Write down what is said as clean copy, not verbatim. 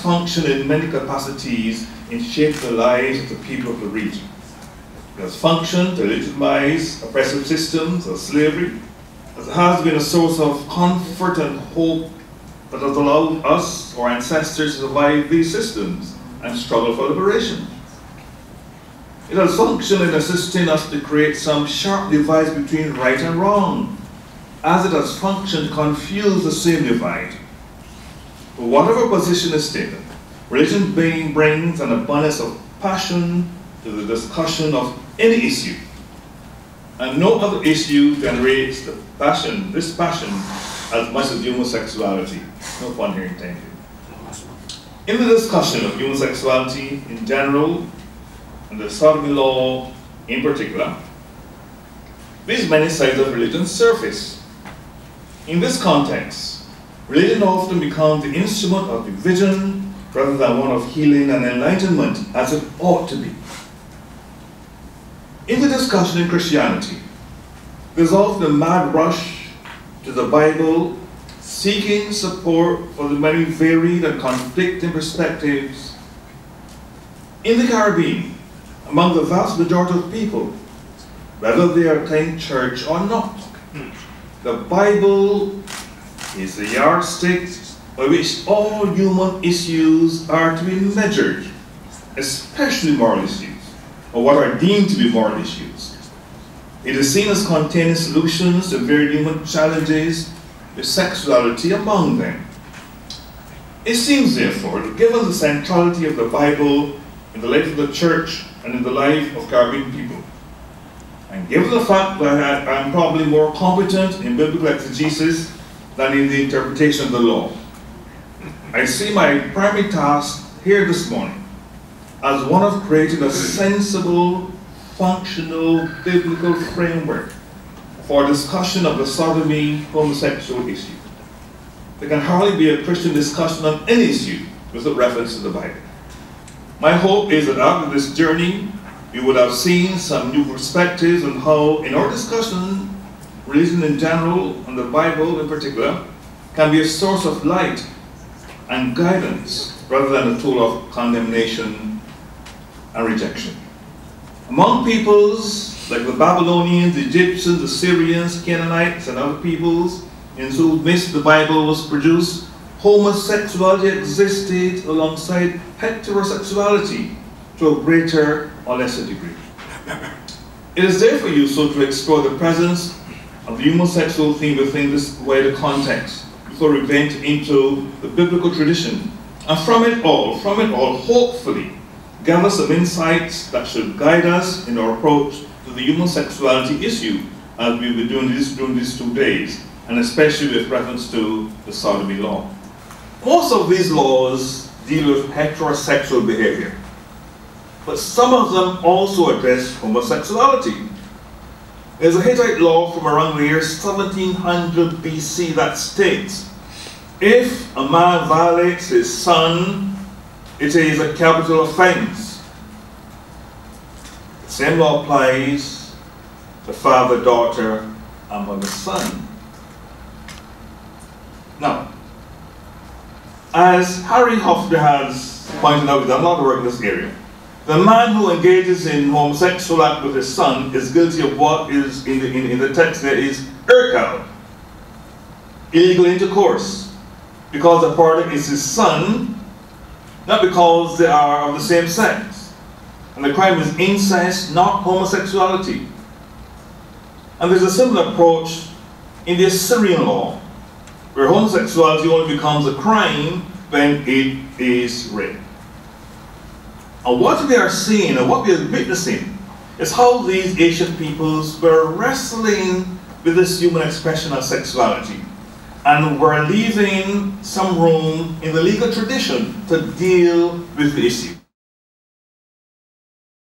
functioned in many capacities in shaping the lives of the people of the region. It has functioned to legitimize oppressive systems of slavery, as it has been a source of comfort and hope that has allowed us, our ancestors, to survive these systems and struggle for liberation. It has functioned in assisting us to create some sharp divide between right and wrong, as it has functioned to confuse the same divide. But whatever position is taken, religion brings an abundance of passion to the discussion of any issue. And no other issue generates this passion as much as homosexuality. No pun here intended. In the discussion of homosexuality in general, and the sodomy law in particular, these many sides of religion surface. In this context, religion often becomes the instrument of division rather than one of healing and enlightenment, as it ought to be. In the discussion in Christianity, there's often a mad rush to the Bible, seeking support for the many varied and conflicting perspectives. In the Caribbean, among the vast majority of people, whether they attend church or not, the Bible is the yardstick by which all human issues are to be measured, especially moral issues, or what are deemed to be moral issues. It is seen as containing solutions to varied human challenges, with sexuality among them. It seems, therefore, that given the centrality of the Bible in the life of the church and in the life of Caribbean people, and given the fact that I am probably more competent in biblical exegesis than in the interpretation of the law, I see my primary task here this morning as one of creating a sensible, functional, biblical framework for discussion of the sodomy homosexual issue. There can hardly be a Christian discussion on any issue without reference to the Bible. My hope is that after this journey, we would have seen some new perspectives on how, in our discussion, religion in general and the Bible in particular can be a source of light and guidance rather than a tool of condemnation and rejection. Among peoples like the Babylonians, the Egyptians, the Syrians, Canaanites, and other peoples in whose midst the Bible was produced, homosexuality existed alongside heterosexuality to a greater or lesser degree. It is therefore useful to explore the presence of the homosexual theme within this wider context before we venture into the biblical tradition, and from it all, hopefully, gather some insights that should guide us in our approach to the homosexuality issue as we'll be doing these 2 days, and especially with reference to the sodomy law. Most of these laws deal with heterosexual behavior, but some of them also address homosexuality. There's a Hittite law from around the year 1700 BC that states, if a man violates his son, it is a capital offense. The same law applies to father, daughter, and mother-son. Now, as Harry Hofner has pointed out, I'm not working in this area, the man who engages in homosexual act with his son is guilty of what is in the text there is erkal, illegal intercourse, because the partner is his son, not because they are of the same sex. And the crime is incest, not homosexuality. And there's a similar approach in the Assyrian law, where homosexuality only becomes a crime when it is rape. And what we are seeing, and what we are witnessing, is how these ancient peoples were wrestling with this human expression of sexuality, and were leaving some room in the legal tradition to deal with the issue.